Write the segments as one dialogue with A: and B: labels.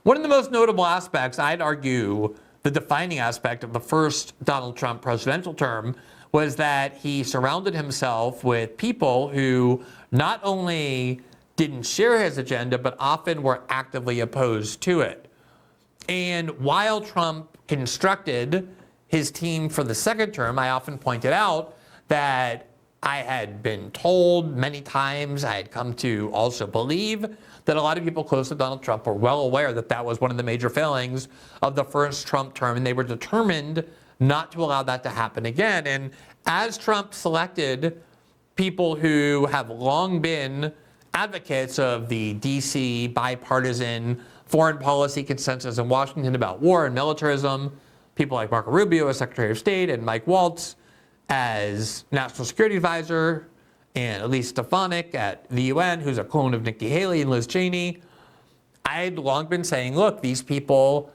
A: One of the most notable aspects, I'd argue, the defining aspect of the first Donald Trump presidential term was that he surrounded himself with people who not only didn't share his agenda, but often were actively opposed to it. And while Trump constructed his team for the second term, I often pointed out that I had been told many times, I had come to also believe that a lot of people close to Donald Trump were well aware that that was one of the major failings of the first Trump term, and they were determined not to allow that to happen again. And as Trump selected people who have long been advocates of the DC bipartisan foreign policy consensus in Washington about war and militarism, people like Marco Rubio as Secretary of State and Mike Waltz as National Security Advisor, and Elise Stefanik at the UN, who's a clone of Nikki Haley and Liz Cheney. I had long been saying, look, these people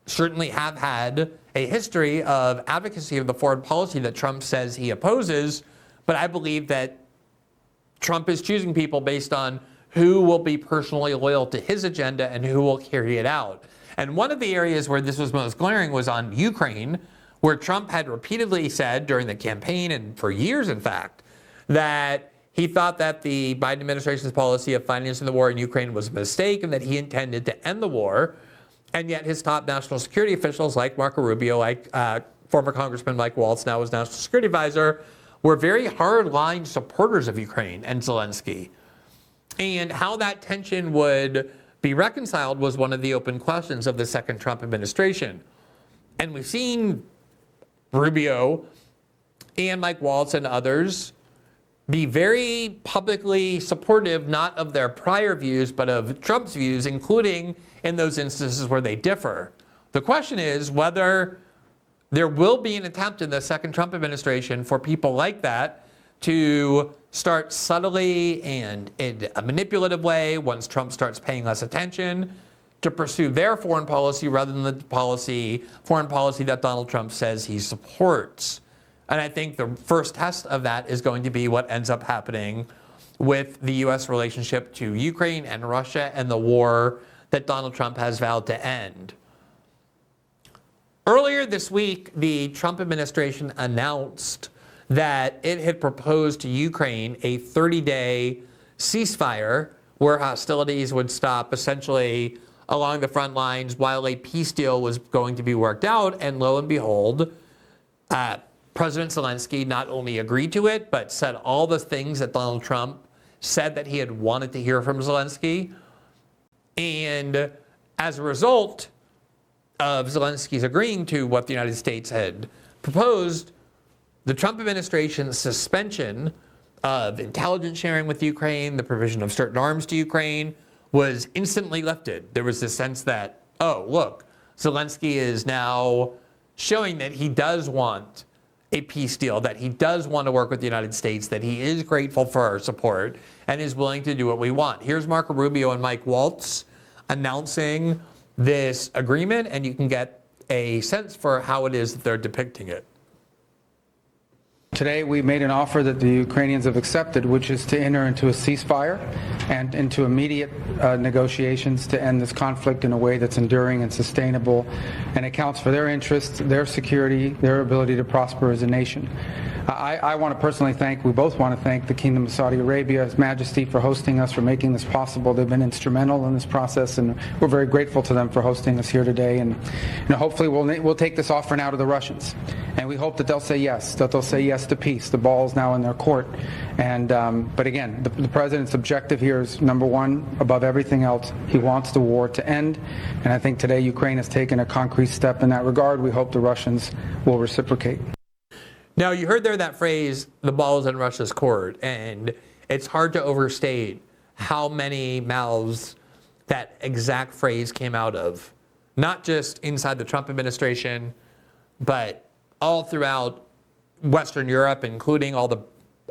A: certainly have had a history of advocacy of the foreign policy that Trump says he opposes, but I believe that Trump is choosing people based on who will be personally loyal to his agenda and who will carry it out. And one of the areas where this was most glaring was on Ukraine, where Trump had repeatedly said during the campaign, and for years in fact, that he thought that the Biden administration's policy of financing the war in Ukraine was a mistake and that he intended to end the war. And yet his top national security officials like Marco Rubio, like former Congressman Mike Waltz, now as National Security Advisor, were very hard-line supporters of Ukraine and Zelensky. And how that tension would be reconciled was one of the open questions of the second Trump administration. And we've seen Rubio and Mike Waltz and others be very publicly supportive, not of their prior views, but of Trump's views, including in those instances where they differ. The question is whether there will be an attempt in the second Trump administration for people like that to start subtly and in a manipulative way, once Trump starts paying less attention, to pursue their foreign policy rather than the foreign policy that Donald Trump says he supports. And I think the first test of that is going to be what ends up happening with the U.S. relationship to Ukraine and Russia and the war that Donald Trump has vowed to end. Earlier this week, the Trump administration announced that it had proposed to Ukraine a 30-day ceasefire where hostilities would stop essentially along the front lines while a peace deal was going to be worked out. And lo and behold, President Zelensky not only agreed to it, but said all the things that Donald Trump said that he had wanted to hear from Zelensky. And as a result of Zelensky's agreeing to what the United States had proposed, the Trump administration's suspension of intelligence sharing with Ukraine, the provision of certain arms to Ukraine, was instantly lifted. There was this sense that, oh, look, Zelensky is now showing that he does want a peace deal, that he does want to work with the United States, that he is grateful for our support and is willing to do what we want. Here's Marco Rubio and Mike Waltz announcing this agreement, and you can get a sense for how it is that they're depicting it.
B: Today we made an offer that the Ukrainians have accepted, which is to enter into a ceasefire and into immediate negotiations to end this conflict in a way that's enduring and sustainable and accounts for their interests, their security, their ability to prosper as a nation. I want to personally we both want to thank the Kingdom of Saudi Arabia, His Majesty, for hosting us, for making this possible. They've been instrumental in this process, and we're very grateful to them for hosting us here today. And hopefully we'll take this offer now to the Russians, and we hope that they'll say yes, to peace. The ball is now in their court. And but again, the president's objective here is, number one, above everything else, he wants the war to end. And I think today Ukraine has taken a concrete step in that regard. We hope the Russians will reciprocate.
A: Now, you heard there that phrase, the ball is in Russia's court, and it's hard to overstate how many mouths that exact phrase came out of, not just inside the Trump administration, but all throughout Western Europe, including all the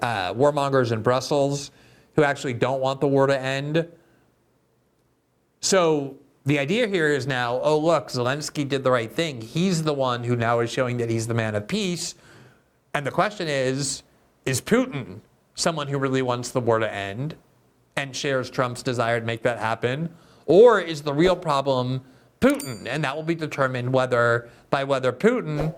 A: warmongers in Brussels who actually don't want the war to end. So the idea here is now, oh, look, Zelensky did the right thing. He's the one who now is showing that he's the man of peace. And the question is Putin someone who really wants the war to end and shares Trump's desire to make that happen? Or is the real problem Putin. And that will be determined by whether Putin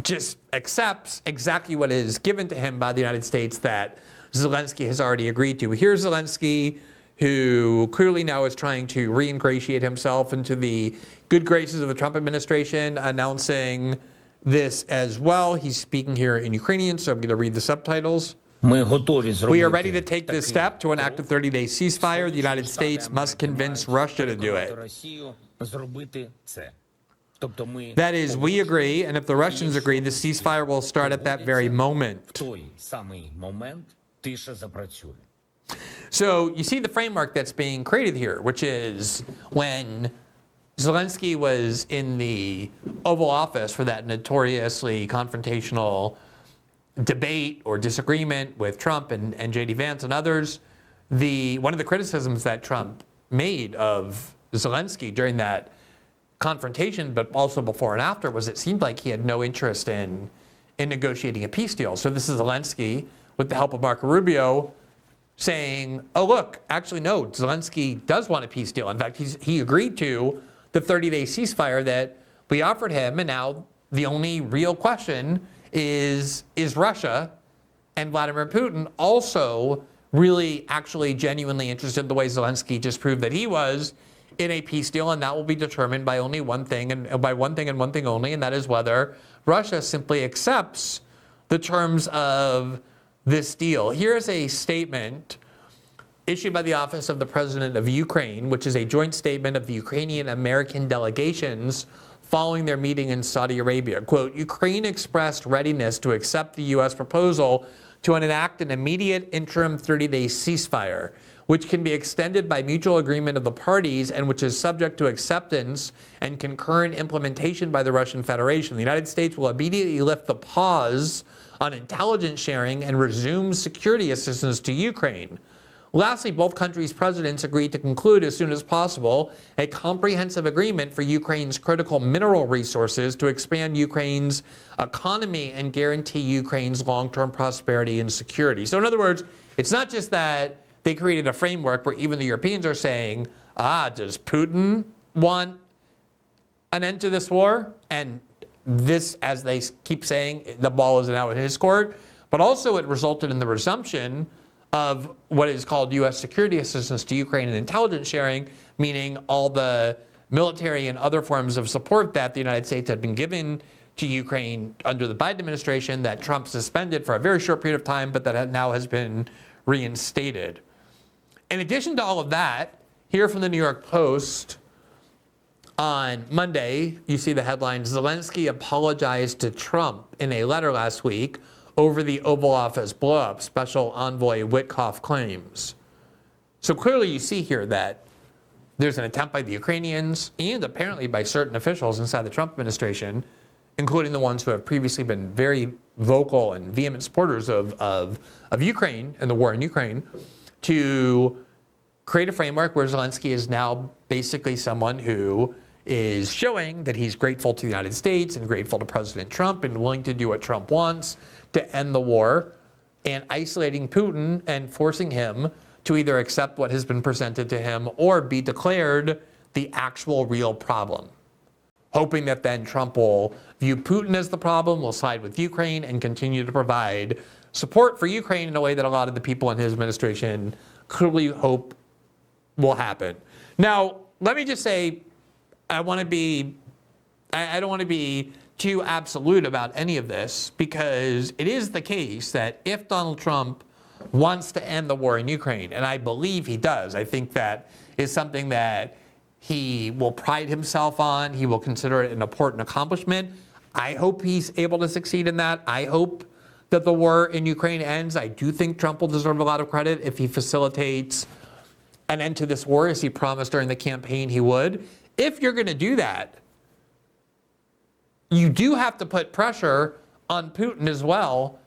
A: just accepts exactly what is given to him by the United States that Zelensky has already agreed to. Here's Zelensky, who clearly now is trying to reingratiate himself into the good graces of the Trump administration, announcing this as well. He's speaking here in Ukrainian, so I'm going to read the subtitles. We are ready to take this step to enact a 30-day ceasefire. The United States must convince Russia to do it. That is, we agree, and if the Russians agree, the ceasefire will start at that very moment. So you see the framework that's being created here, which is when Zelensky was in the Oval Office for that notoriously confrontational debate or disagreement with Trump and J.D. Vance and others, one of the criticisms that Trump made of Zelensky during that confrontation, but also before and after, was it seemed like he had no interest in negotiating a peace deal. So this is Zelensky, with the help of Marco Rubio, saying, oh, look, actually, no, Zelensky does want a peace deal. In fact, he agreed to the 30-day ceasefire that we offered him, and now the only real question is Russia and Vladimir Putin also really actually genuinely interested in the way Zelensky just proved that he was in a peace deal, and that will be determined by only one thing, and by one thing and one thing only, and that is whether Russia simply accepts the terms of this deal. Here's a statement issued by the Office of the President of Ukraine, which is a joint statement of the Ukrainian American delegations following their meeting in Saudi Arabia. Quote, Ukraine expressed readiness to accept the U.S. proposal to enact an immediate interim 30-day ceasefire, which can be extended by mutual agreement of the parties and which is subject to acceptance and concurrent implementation by the Russian Federation. The United States will immediately lift the pause on intelligence sharing and resume security assistance to Ukraine. Lastly, both countries' presidents agreed to conclude as soon as possible a comprehensive agreement for Ukraine's critical mineral resources to expand Ukraine's economy and guarantee Ukraine's long-term prosperity and security. So in other words, it's not just that they created a framework where even the Europeans are saying, does Putin want an end to this war? And this, as they keep saying, the ball is now in his court. But also it resulted in the resumption of what is called U.S. security assistance to Ukraine and intelligence sharing, meaning all the military and other forms of support that the United States had been giving to Ukraine under the Biden administration that Trump suspended for a very short period of time, but that now has been reinstated. In addition to all of that, here from the New York Post on Monday, you see the headline, Zelensky apologized to Trump in a letter last week over the Oval Office blow-up, Special Envoy Witkoff claims. So clearly you see here that there's an attempt by the Ukrainians and apparently by certain officials inside the Trump administration, including the ones who have previously been very vocal and vehement supporters of Ukraine and the war in Ukraine, to create a framework where Zelensky is now basically someone who is showing that he's grateful to the United States and grateful to President Trump and willing to do what Trump wants to end the war, and isolating Putin and forcing him to either accept what has been presented to him or be declared the actual real problem. Hoping that then Trump will view Putin as the problem, will side with Ukraine, and continue to provide support for Ukraine in a way that a lot of the people in his administration clearly hope will happen. Now, let me just say, I don't want to be too absolute about any of this, because it is the case that if Donald Trump wants to end the war in Ukraine, and I believe he does, I think that is something that he will pride himself on. He will consider it an important accomplishment. I hope he's able to succeed in that. I hope that the war in Ukraine ends. I do think Trump will deserve a lot of credit if he facilitates an end to this war, as he promised during the campaign he would. If you're going to do that, you do have to put pressure on Putin as well,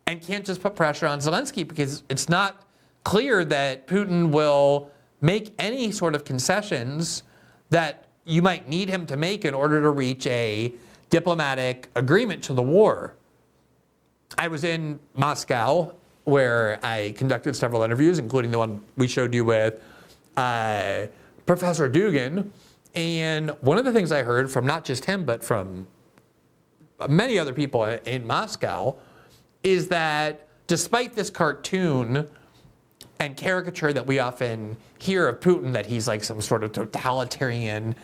A: and can't just put pressure on Zelensky, because it's not clear that Putin will make any sort of concessions that you might need him to make in order to reach a diplomatic agreement to the war. I was in Moscow, where I conducted several interviews, including the one we showed you with Professor Dugin, And one of the things I heard from not just him, but from many other people in Moscow, is that despite this cartoon and caricature that we often hear of Putin, that he's like some sort of totalitarian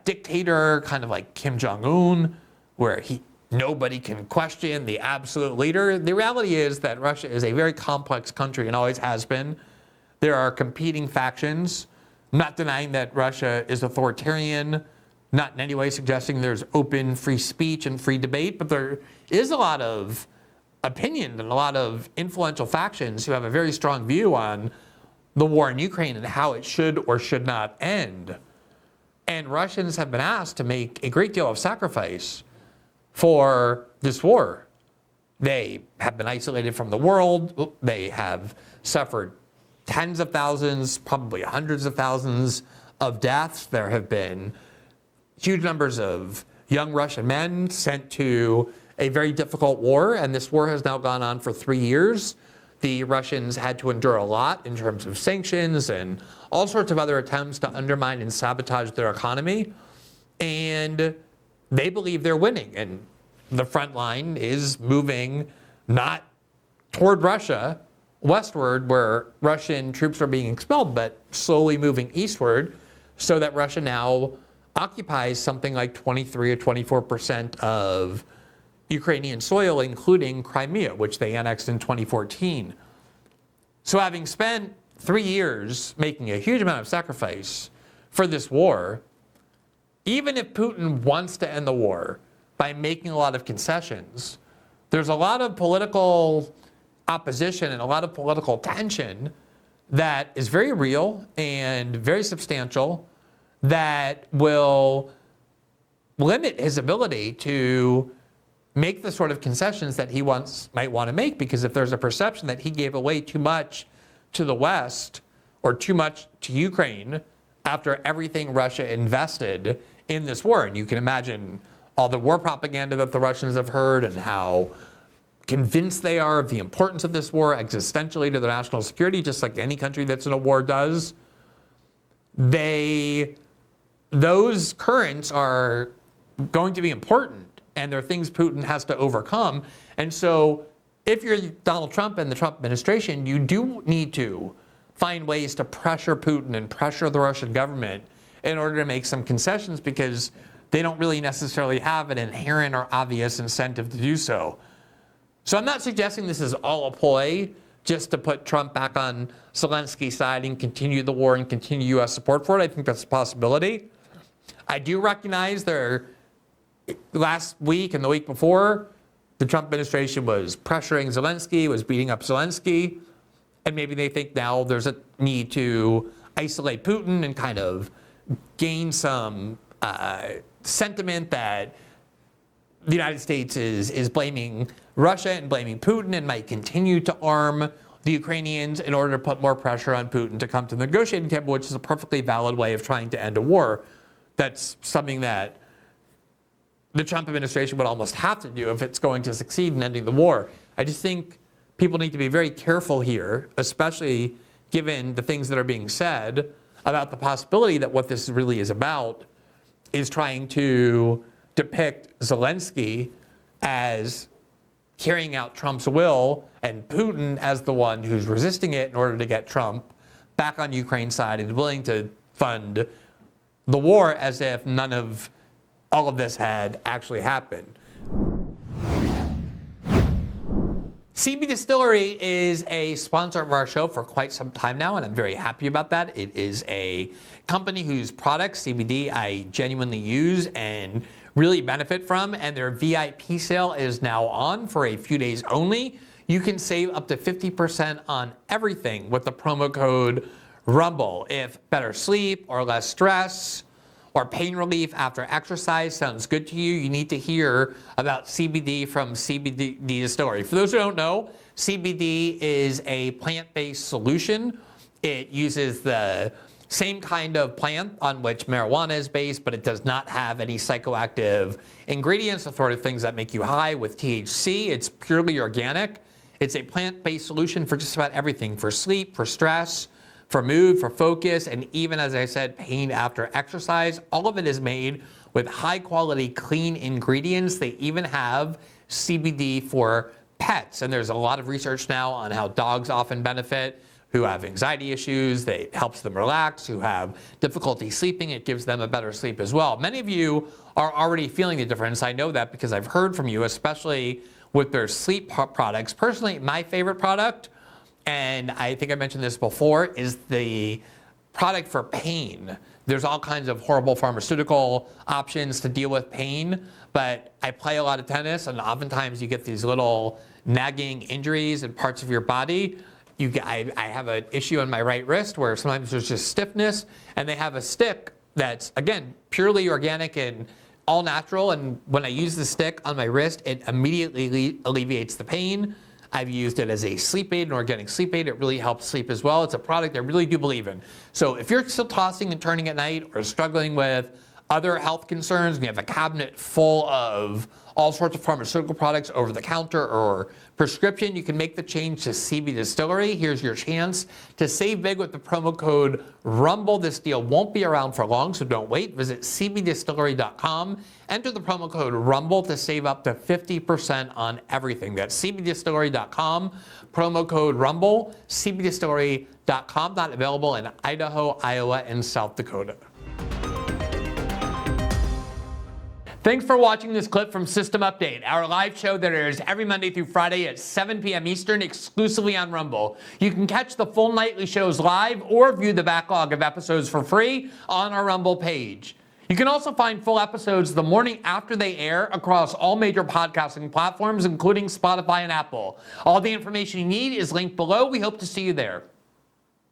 A: dictator, kind of like Kim Jong-un, where nobody can question the absolute leader. The reality is that Russia is a very complex country and always has been. There are competing factions. I'm not denying that Russia is authoritarian, not in any way suggesting there's open free speech and free debate, but there is a lot of opinion and a lot of influential factions who have a very strong view on the war in Ukraine and how it should or should not end. And Russians have been asked to make a great deal of sacrifice for this war. They have been isolated from the world. They have suffered tens of thousands, probably hundreds of thousands of deaths. There have been huge numbers of young Russian men sent to a very difficult war, and this war has now gone on for 3 years. The Russians had to endure a lot in terms of sanctions and all sorts of other attempts to undermine and sabotage their economy, and they believe they're winning. And the front line is moving not toward Russia, westward, where Russian troops are being expelled, but slowly moving eastward, so that Russia now occupies something like 23 or 24% of Ukrainian soil, including Crimea, which they annexed in 2014. So having spent 3 years making a huge amount of sacrifice for this war, even if Putin wants to end the war by making a lot of concessions, there's a lot of political opposition and a lot of political tension that is very real and very substantial that will limit his ability to make the sort of concessions that he might want to make, because if there's a perception that he gave away too much to the West or too much to Ukraine after everything Russia invested in this war, and you can imagine all the war propaganda that the Russians have heard and how convinced they are of the importance of this war existentially to their national security, just like any country that's in a war does, those currents are going to be important. And there are things Putin has to overcome. And so if you're Donald Trump and the Trump administration, you do need to find ways to pressure Putin and pressure the Russian government in order to make some concessions, because they don't really necessarily have an inherent or obvious incentive to do so. So I'm not suggesting this is all a ploy just to put Trump back on Zelensky's side and continue the war and continue U.S. support for it. I think that's a possibility. I do recognize last week and the week before, the Trump administration was pressuring Zelensky, was beating up Zelensky, and maybe they think now there's a need to isolate Putin and kind of gain some sentiment that the United States is blaming Russia and blaming Putin and might continue to arm the Ukrainians in order to put more pressure on Putin to come to the negotiating table, which is a perfectly valid way of trying to end a war. That's something that the Trump administration would almost have to do if it's going to succeed in ending the war. I just think people need to be very careful here, especially given the things that are being said about the possibility that what this really is about is trying to depict Zelensky as carrying out Trump's will and Putin as the one who's resisting it in order to get Trump back on Ukraine's side and willing to fund the war, as if none of all of this had actually happened. CB Distillery is a sponsor of our show for quite some time now, and I'm very happy about that. It is a company whose products, CBD, I genuinely use and really benefit from, and their VIP sale is now on for a few days only. You can save up to 50% on everything with the promo code RUMBLE. If better sleep or less stress or pain relief after exercise sounds good to you, you need to hear about CBD from CBD Distillery. For those who don't know, CBD is a plant-based solution. It uses the same kind of plant on which marijuana is based, but it does not have any psychoactive ingredients, the sort of things that make you high with THC. It's purely organic. It's a plant-based solution for just about everything, for sleep, for stress, for mood, for focus, and even, as I said, pain after exercise. All of it is made with high quality, clean ingredients. They even have CBD for pets. And there's a lot of research now on how dogs often benefit, who have anxiety issues. It helps them relax, who have difficulty sleeping. It gives them a better sleep as well. Many of you are already feeling the difference. I know that because I've heard from you, especially with their sleep products. Personally, my favorite product, and I think I mentioned this before, is the product for pain. There's all kinds of horrible pharmaceutical options to deal with pain, but I play a lot of tennis, and oftentimes you get these little nagging injuries in parts of your body. I have an issue on my right wrist where sometimes there's just stiffness, and they have a stick that's, again, purely organic and all natural, and when I use the stick on my wrist, it immediately alleviates the pain. I've used it as a sleep aid, an organic sleep aid. It really helps sleep as well. It's a product I really do believe in. So if you're still tossing and turning at night or struggling with other health concerns, and you have a cabinet full of all sorts of pharmaceutical products over the counter or prescription, you can make the change to CB Distillery. Here's your chance to save big with the promo code RUMBLE. This deal won't be around for long, so don't wait. Visit cbdistillery.com. Enter the promo code RUMBLE to save up to 50% on everything. That's cbdistillery.com, promo code RUMBLE, cbdistillery.com. Not available in Idaho, Iowa, and South Dakota. Thanks for watching this clip from System Update, our live show that airs every Monday through Friday at 7 p.m. Eastern, exclusively on Rumble. You can catch the full nightly shows live or view the backlog of episodes for free on our Rumble page. You can also find full episodes the morning after they air across all major podcasting platforms, including Spotify and Apple. All the information you need is linked below. We hope to see you there.